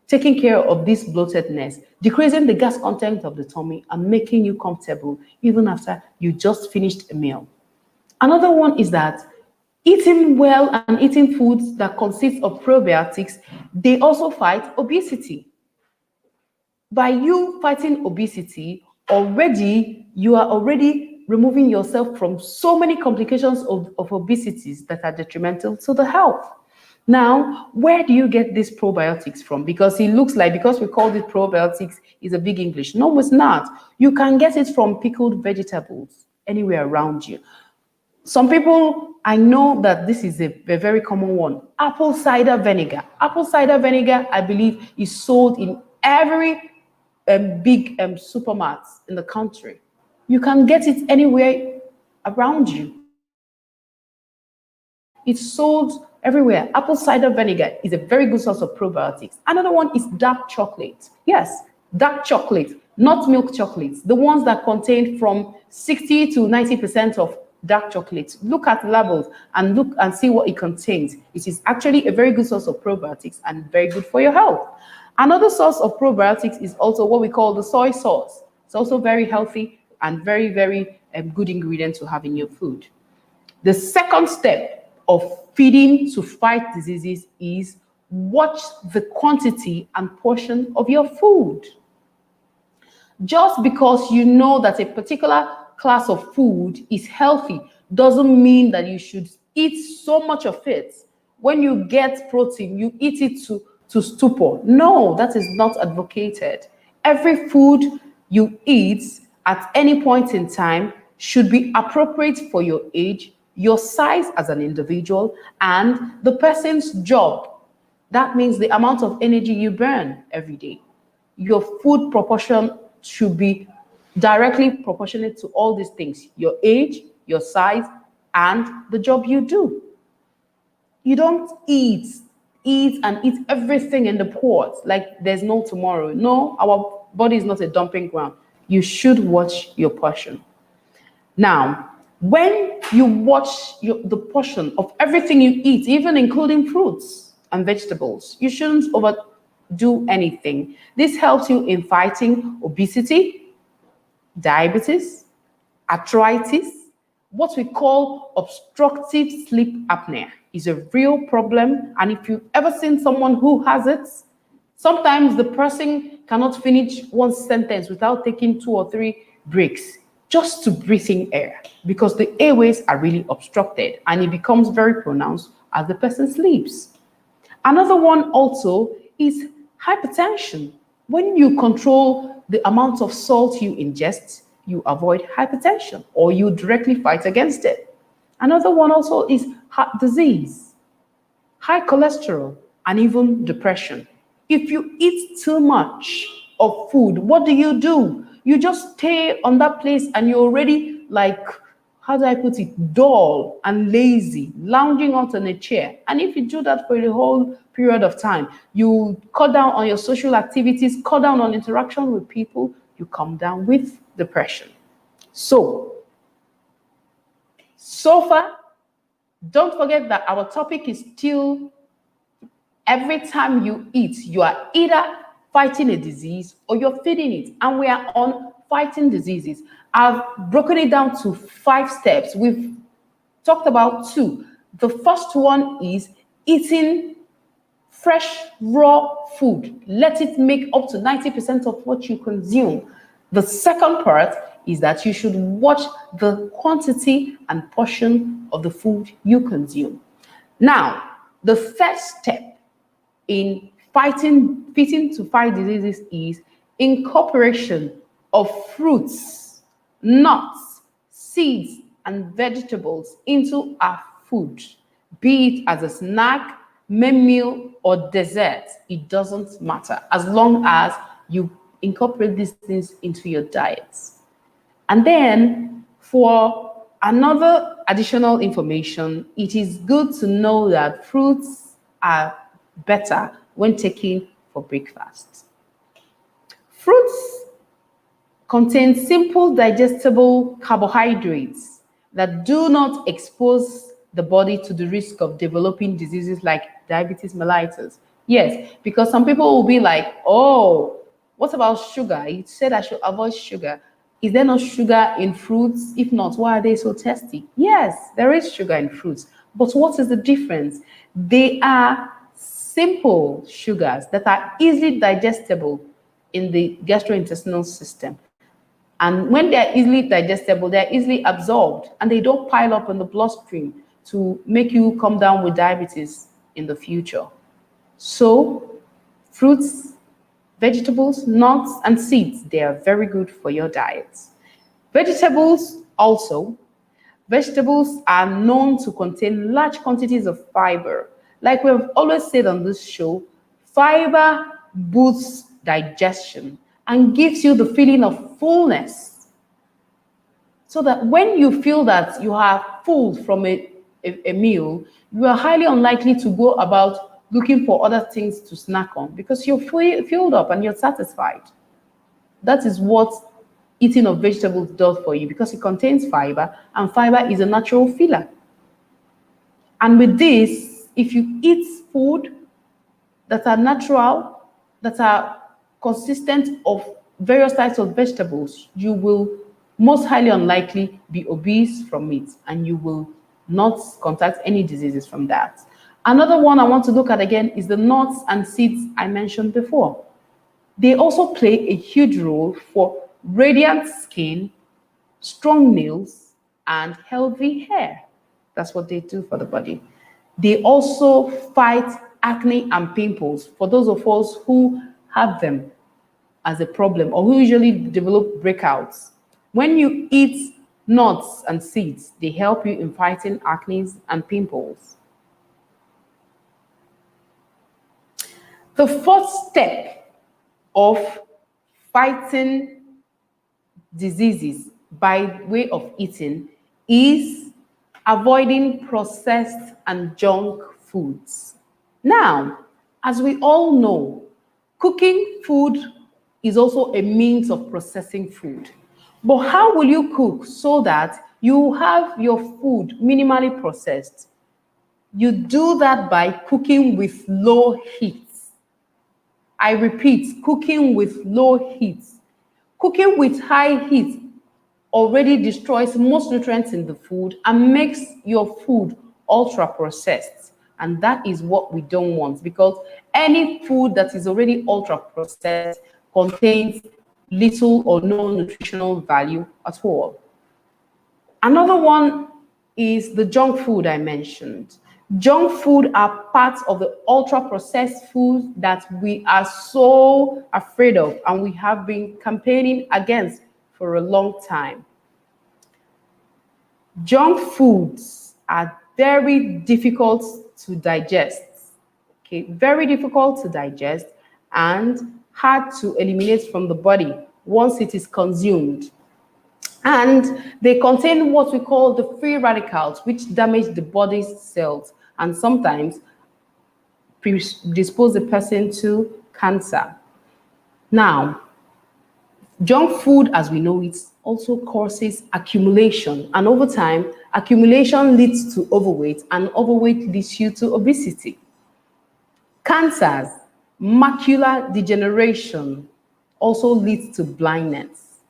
[SPEAKER 3] taking care of this bloatedness, decreasing the gas content of the tummy, and making you comfortable even after you just finished a meal. Another one is that eating well and eating foods that consist of probiotics, they also fight obesity. By you fighting obesity, you are already removing yourself from so many complications of obesities that are detrimental to the health. Now, where do you get these probiotics from? Because it looks like, because we called it probiotics, is a big English. No, it's not. You can get it from pickled vegetables anywhere around you. Some people, I know that this is a very common one. Apple cider vinegar. Apple cider vinegar, I believe, is sold in every big supermarkets in the country. You can get it anywhere around you. It's sold everywhere. Apple cider vinegar is a very good source of probiotics. Another one is dark chocolate. Yes, dark chocolate, not milk chocolates. The ones that contain from 60 to 90% of dark chocolate. Look at the labels and look and see what it contains. It is actually a very good source of probiotics and very good for your health. Another source of probiotics is also what we call the soy sauce. It's also very healthy and very, very good ingredient to have in your food. The second step of feeding to fight diseases is watch the quantity and portion of your food. Just because you know that a particular class of food is healthy doesn't mean that you should eat so much of it. When you get protein, you eat it to stupor. No, that is not advocated. Every food you eat at any point in time should be appropriate for your age, your size as an individual, and the person's job. That means the amount of energy you burn every day. Your food proportion should be directly proportionate to all these things: your age, your size, and the job you do. You don't eat and eat everything in the pot like there's no tomorrow. No, our body is not a dumping ground. You should watch your portion. Now, when you watch the portion of everything you eat, even including fruits and vegetables, you shouldn't overdo anything. This helps you in fighting obesity, diabetes, arthritis. What we call obstructive sleep apnea is a real problem. And if you've ever seen someone who has it, sometimes the person cannot finish one sentence without taking 2 or 3 breaks just to breathe in air, because the airways are really obstructed and it becomes very pronounced as the person sleeps. Another one also is hypertension. When you control the amount of salt you ingest, you avoid hypertension, or you directly fight against it. Another one also is heart disease, high cholesterol, and even depression. If you eat too much of food, what do? You just stay on that place and you're already like, how do I put it, dull and lazy, lounging out on a chair. And if you do that for the whole period of time, you cut down on your social activities, cut down on interaction with people, you come down with depression. So far, don't forget that our topic is still, every time you eat, you are either fighting a disease or you're feeding it. And we are on fighting diseases. I've broken it down to 5 steps. We've talked about 2. The first one is eating fresh, raw food. Let it make up to 90% of what you consume. The second part is that you should watch the quantity and portion of the food you consume. Now, the third step in fitting to fight diseases is incorporation of fruits, nuts, seeds, and vegetables into our food, be it as a snack, main meal, or dessert. It doesn't matter, as long as you incorporate these things into your diets. And then for another additional information, it is good to know that fruits are better when taken for breakfast. Fruits contain simple digestible carbohydrates that do not expose the body to the risk of developing diseases like diabetes mellitus. Yes, because some people will be like, oh, what about sugar? You said I should avoid sugar. Is there no sugar in fruits? If not, why are they so tasty? Yes, there is sugar in fruits. But what is the difference? They are simple sugars that are easily digestible in the gastrointestinal system. And when they're easily digestible, they're easily absorbed and they don't pile up in the bloodstream to make you come down with diabetes in the future. So, fruits, vegetables, nuts, and seeds, they are very good for your diet. Vegetables are known to contain large quantities of fiber. Like we've always said on this show, fiber boosts digestion and gives you the feeling of fullness. So that when you feel that you are full from a meal, you are highly unlikely to go about looking for other things to snack on because you're filled up and you're satisfied. That is what eating of vegetables does for you, because it contains fiber, and fiber is a natural filler. And with this, if you eat food that are natural, that are consistent of various types of vegetables, you will most highly unlikely be obese from it, and you will not contract any diseases from that. Another one I want to look at again is the nuts and seeds I mentioned before. They also play a huge role for radiant skin, strong nails, and healthy hair. That's what they do for the body. They also fight acne and pimples for those of us who have them as a problem or who usually develop breakouts. When you eat nuts and seeds, they help you in fighting acne and pimples. The fourth step of fighting diseases by way of eating is avoiding processed and junk foods. Now, as we all know, cooking food is also a means of processing food. But how will you cook so that you have your food minimally processed? You do that by cooking with low heat. I repeat, cooking with low heat. Cooking with high heat already destroys most nutrients in the food and makes your food ultra processed. And that is what we don't want, because any food that is already ultra processed contains little or no nutritional value at all. Another one is the junk food I mentioned. Junk food are parts of the ultra processed food that we are so afraid of and we have been campaigning against for a long time. Junk foods are very difficult to digest. Okay, very difficult to digest and hard to eliminate from the body once it is consumed. And they contain what we call the free radicals, which damage the body's cells and sometimes predispose the person to cancer. Now, junk food, as we know it, also causes accumulation. And over time, accumulation leads to overweight, and overweight leads you to obesity. Cancers, macular degeneration also leads to blindness.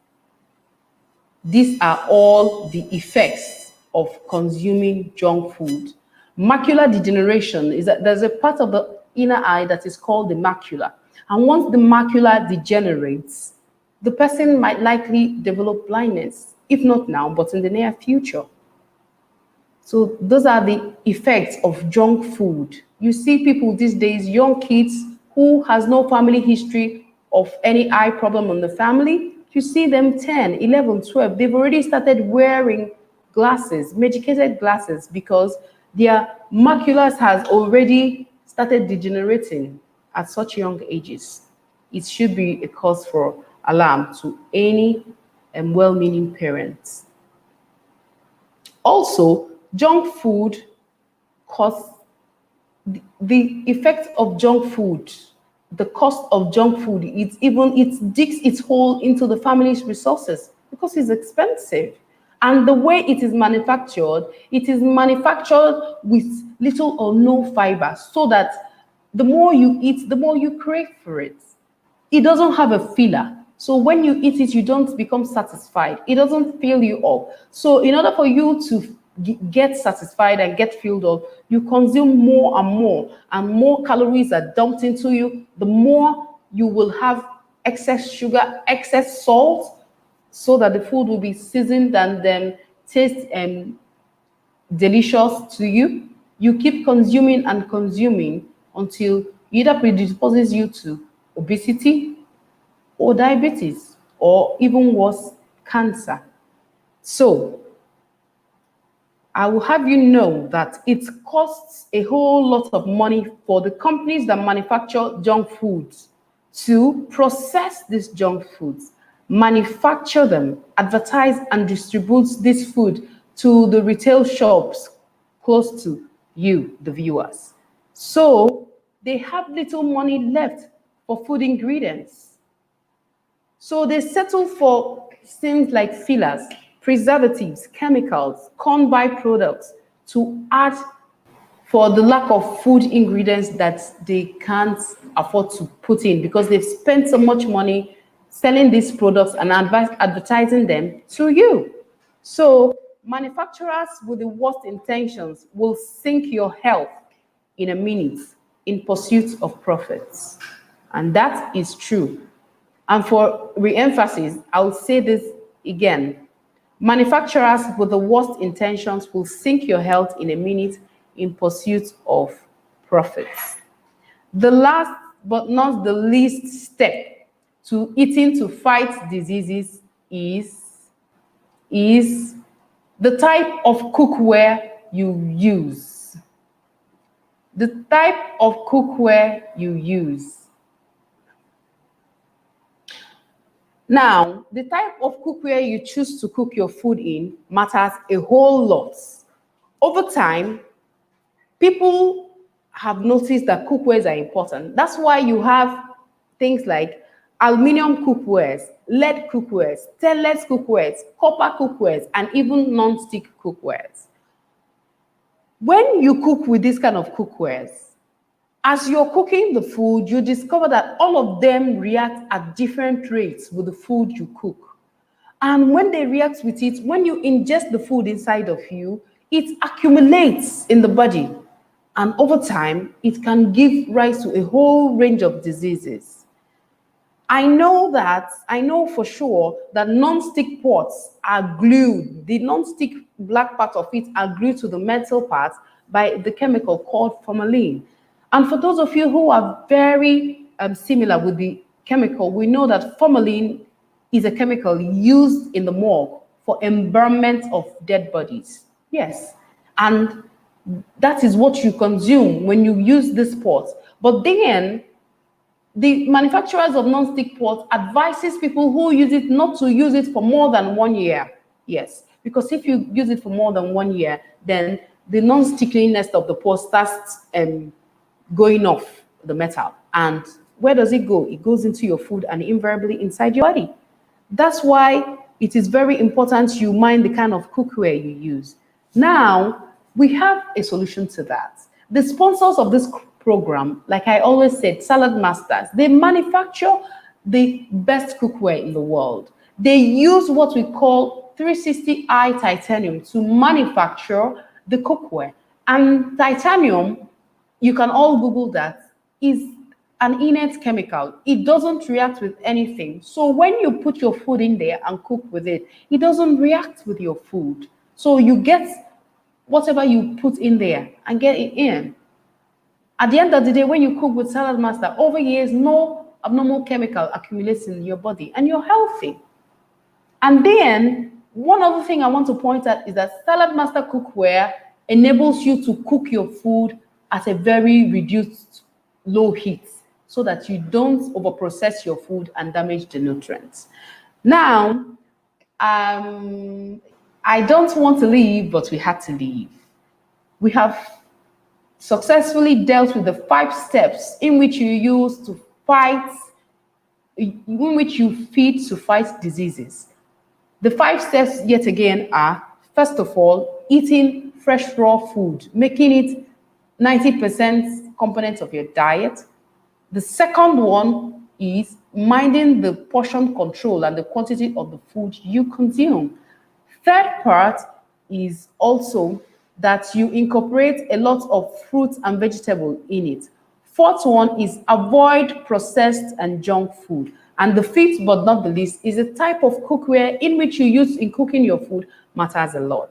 [SPEAKER 3] These are all the effects of consuming junk food. Macular degeneration is that there's a part of the inner eye that is called the macula. And once the macula degenerates, the person might likely develop blindness, if not now, but in the near future. So those are the effects of junk food. You see people these days, young kids who has no family history of any eye problem in the family. You see them 10, 11, 12, they've already started wearing glasses, medicated glasses, because their maculas has already started degenerating at such young ages. It should be a cause for alarm to any well-meaning parents. Also, junk food costs, the effect of junk food, the cost of junk food, it digs its hole into the family's resources because it's expensive. And the way it is manufactured with little or no fiber, so that the more you eat, the more you crave for it. It doesn't have a filler. So when you eat it, you don't become satisfied. It doesn't fill you up. So in order for you to get satisfied and get filled up, you consume more and more calories are dumped into you. The more you will have excess sugar, excess salt, so that the food will be seasoned and then taste delicious to you. You keep consuming and consuming until either predisposes you to obesity or diabetes, or even worse, cancer. So I will have you know that it costs a whole lot of money for the companies that manufacture junk foods to process these junk foods, manufacture them, advertise and distribute this food to the retail shops close to you, the viewers. So they have little money left for food ingredients. So they settle for things like fillers, preservatives, chemicals, corn byproducts to add for the lack of food ingredients that they can't afford to put in, because they've spent so much money selling these products and advertising them to you. So manufacturers with the worst intentions will sink your health in a minute in pursuit of profits. And that is true. And for re-emphasis, I will say this again. Manufacturers with the worst intentions will sink your health in a minute in pursuit of profits. The last but not the least step to eating to fight diseases is the type of cookware you use. The type of cookware you use. Now, the type of cookware you choose to cook your food in matters a whole lot. Over time, people have noticed that cookwares are important. That's why you have things like aluminum cookwares, lead cookwares, stainless cookwares, copper cookwares, and even non-stick cookwares. When you cook with this kind of cookwares, as you're cooking the food, you discover that all of them react at different rates with the food you cook. And when they react with it, when you ingest the food inside of you, it accumulates in the body. And over time, it can give rise to a whole range of diseases. I know for sure that non-stick pots are glued. The non-stick black part of it are glued to the metal part by the chemical called formalin. And for those of you who are very similar with the chemical, we know that formalin is a chemical used in the morgue for embalmment of dead bodies. Yes, and that is what you consume when you use this pot. But then the manufacturers of non-stick pots advises people who use it not to use it for more than 1 year. Yes, because if you use it for more than 1 year, then the non-stickiness of the pot starts going off the metal. And where does it go? It goes into your food and invariably inside your body. That's why it is very important you mind the kind of cookware you use. Now, we have a solution to that. The sponsors of this program, like I always said, Salad Masters, they manufacture the best cookware in the world. They use what we call 360i titanium to manufacture the cookware. And titanium, you can all Google that, is an inert chemical. It doesn't react with anything. So when you put your food in there and cook with it, it doesn't react with your food. So you get whatever you put in there and get it in. At the end of the day, when you cook with Salad Master, over years, no abnormal chemical accumulates in your body and you're healthy. And then one other thing I want to point out is that Salad Master cookware enables you to cook your food at a very reduced low heat so that you don't overprocess your food and damage the nutrients. Now, I don't want to leave, but we had to leave. We have successfully dealt with the 5 steps in which you use to fight, in which you feed to fight diseases. The 5 steps, yet again, are, first of all, eating fresh raw food, making it 90% component of your diet. The second one is minding the portion control and the quantity of the food you consume. Third part is also that you incorporate a lot of fruits and vegetable in it. Fourth one is avoid processed and junk food. And the fifth but not the least is the type of cookware in which you use in cooking your food matters a lot.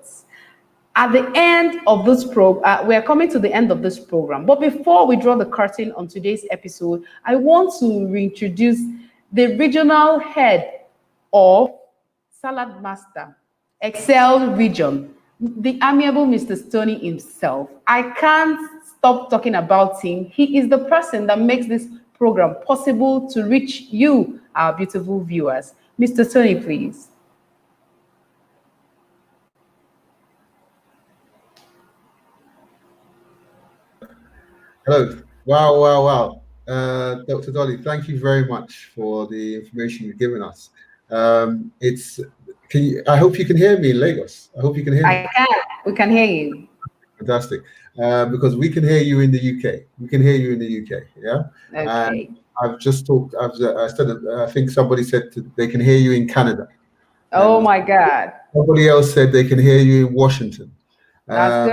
[SPEAKER 3] At the end of this program, we are coming to the end of this program. But before we draw the curtain on today's episode, I want to reintroduce the regional head of Salad Master, Excel Region, the amiable Mr. Stoney himself. I can't stop talking about him. He is the person that makes this program possible to reach you, our beautiful viewers. Mr. Stoney, please.
[SPEAKER 1] Hello. Wow. Dr. Dolly, thank you very much for the information you've given us. I hope you can hear me in Lagos. I hope you can hear me.
[SPEAKER 3] I can. We can hear you.
[SPEAKER 1] Fantastic. Because we can hear you in the UK. We can hear you in the UK. Yeah.
[SPEAKER 3] Okay.
[SPEAKER 1] I've just talked. I said. I think somebody said they can hear you in Canada,
[SPEAKER 3] Oh
[SPEAKER 1] and
[SPEAKER 3] my God.
[SPEAKER 1] somebody else said they can hear you in Washington.
[SPEAKER 3] That's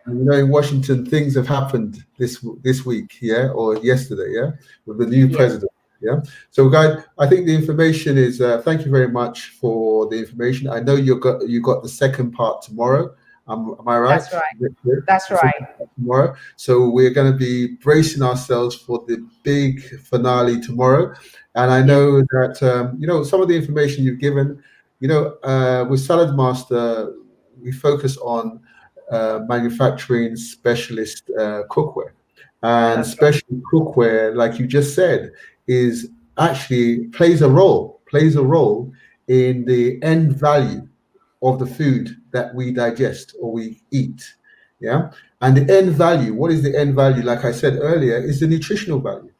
[SPEAKER 3] good.
[SPEAKER 1] In Washington, things have happened this week, yeah, or yesterday, yeah, with the new president, yeah. So, guys, I think the information is. Thank you very much for the information. I know you got the second part tomorrow. Am I right?
[SPEAKER 3] That's right. That's right.
[SPEAKER 1] Tomorrow, so we're going to be bracing ourselves for the big finale tomorrow. And I know that some of the information you've given, with Salad Master, we focus on manufacturing specialist cookware. And
[SPEAKER 3] That's right.
[SPEAKER 1] special cookware, like you just said, is actually plays a role in the end value of the food that we digest or we eat. Yeah. And the end value, what is the end value? Like I said earlier, is the nutritional value.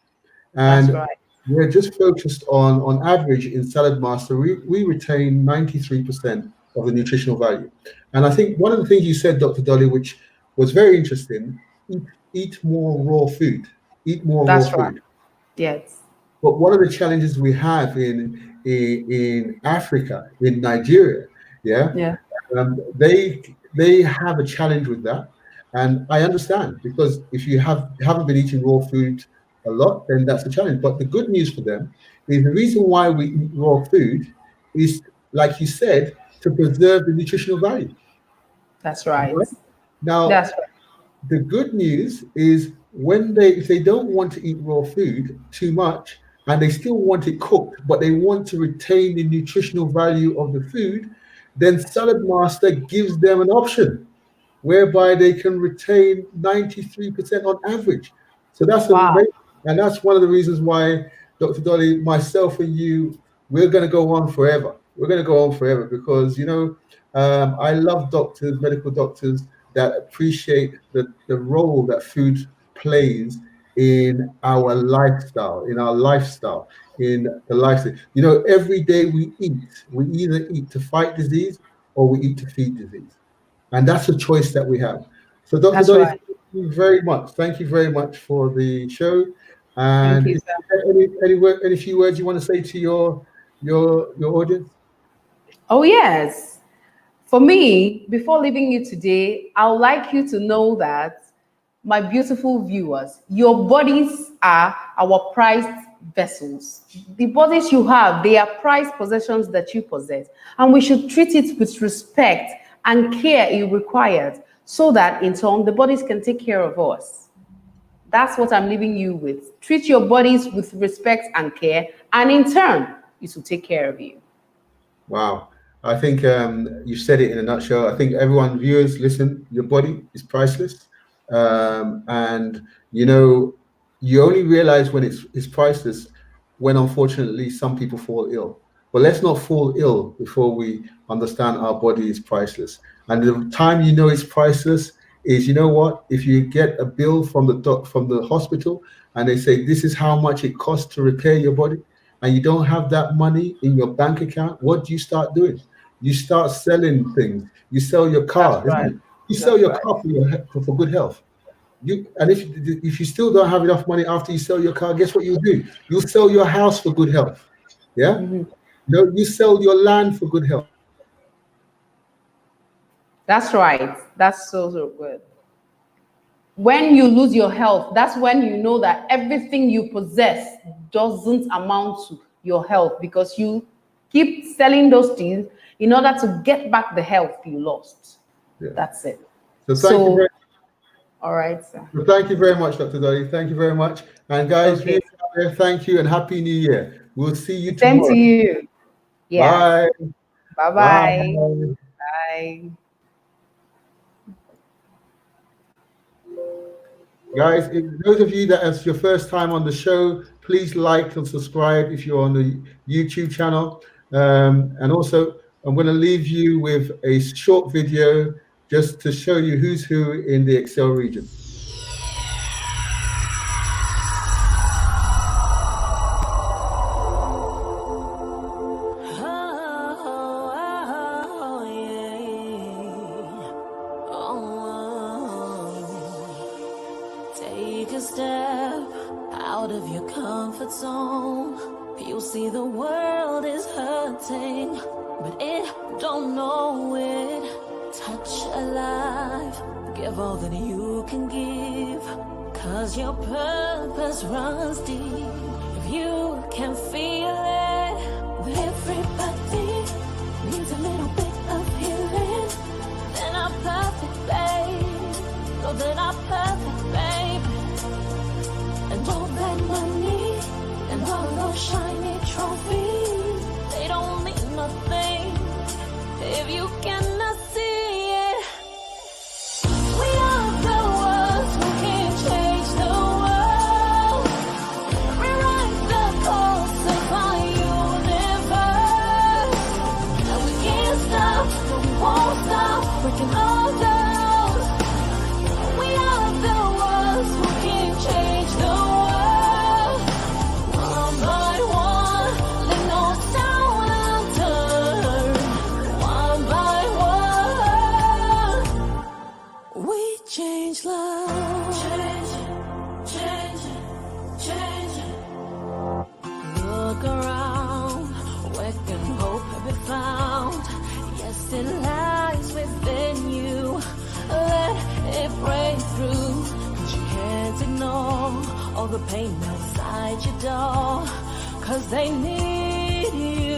[SPEAKER 3] That's
[SPEAKER 1] And
[SPEAKER 3] right.
[SPEAKER 1] we're just focused on average in Salad Master, we retain 93% of the nutritional value. And I think one of the things you said, Dr. Dolly, which was very interesting, eat more raw food, eat more raw
[SPEAKER 3] That's right.
[SPEAKER 1] food.
[SPEAKER 3] Yes.
[SPEAKER 1] But one of the challenges we have in Africa, in Nigeria, yeah,
[SPEAKER 3] Yeah.
[SPEAKER 1] they have a challenge with that, and I understand, because if you haven't been eating raw food a lot, then that's a challenge. But the good news for them is the reason why we eat raw food is, like you said, to preserve the nutritional value.
[SPEAKER 3] That's right.
[SPEAKER 1] Right? Now,
[SPEAKER 3] That's right.
[SPEAKER 1] the good news is if they don't want to eat raw food too much and they still want it cooked, but they want to retain the nutritional value of the food, then Salad Master gives them an option whereby they can retain 93% on average. So that's
[SPEAKER 3] Wow.
[SPEAKER 1] amazing. And that's one of the reasons why, Dr. Dolly, myself and you, we're going to go on forever. We're going to go on forever because, I love medical doctors that appreciate the role that food plays in our lifestyle, in the lifestyle. Every day we either eat to fight disease or we eat to feed disease. And that's a choice that we have. So, Dr.
[SPEAKER 3] That's
[SPEAKER 1] Dolly,
[SPEAKER 3] right.
[SPEAKER 1] thank you very much. Thank you very much for the show.
[SPEAKER 3] Thank
[SPEAKER 1] And
[SPEAKER 3] you,
[SPEAKER 1] if
[SPEAKER 3] sir.
[SPEAKER 1] any few words you want to say to your audience?
[SPEAKER 3] Oh, yes. For me, before leaving you today, I would like you to know that, my beautiful viewers, your bodies are our prized vessels. The bodies you have, they are prized possessions that you possess. And we should treat it with respect and care it requires so that in turn the bodies can take care of us. That's what I'm leaving you with. Treat your bodies with respect and care, and in turn, it will take care of you.
[SPEAKER 1] Wow. I think you said it in a nutshell. I think everyone, viewers, listen, your body is priceless. And, you only realize when it's priceless when, unfortunately, some people fall ill. But let's not fall ill before we understand our body is priceless. And the time you know it's priceless is, you know what? If you get a bill from the hospital and they say this is how much it costs to repair your body, and you don't have that money in your bank account, what do you start doing? You start selling things. You sell your
[SPEAKER 3] That's
[SPEAKER 1] car, isn't
[SPEAKER 3] right.
[SPEAKER 1] it? You sell
[SPEAKER 3] That's
[SPEAKER 1] your
[SPEAKER 3] right.
[SPEAKER 1] car for good health. If you still don't have enough money after you sell your car, guess what you'll do? You'll sell your house for good health. Yeah? No, you sell your land for good health.
[SPEAKER 3] That's right. That's so good. When you lose your health, that's when you know that everything you possess doesn't amount to your health, because you keep selling those things in order to get back the health you lost.
[SPEAKER 1] Yeah.
[SPEAKER 3] That's it.
[SPEAKER 1] So
[SPEAKER 3] So, all right, sir.
[SPEAKER 1] thank you very much, Dr. Dolly. Thank you very much. And guys,
[SPEAKER 3] Okay.
[SPEAKER 1] thank you and Happy New Year. We'll see you
[SPEAKER 3] Same to
[SPEAKER 1] tomorrow.
[SPEAKER 3] you. Yes.
[SPEAKER 1] Bye.
[SPEAKER 3] Bye-bye.
[SPEAKER 1] Bye.
[SPEAKER 3] Bye.
[SPEAKER 1] Guys, those of you that it's your first time on the show, please like and subscribe if you're on the YouTube channel. And also, I'm going to leave you with a short video just to show you who's who in the Excel region.
[SPEAKER 2] Take a step out out of your comfort zone. You see the world is hurting, but it don't know it. Touch alive, give all that you can give, 'cause your purpose runs deep. If you can feel it, everybody needs a little bit of healing. They're not perfect, babe. No, they're not perfect, babe. And all that money and all those shiny trophies, they don't mean nothing if you cannot see it. We are the ones who can change the world, rewrite the course of our universe. And we can't stop, no, we won't stop, we can all go. We are the ones who can change the world. One by one, leave no stone unturned. One by one, we change love. Change, change, change. Look around, where can hope be found? Yes, it lies within you. Let it break through, 'cause you can't ignore all the pain outside your door, 'cause they need you.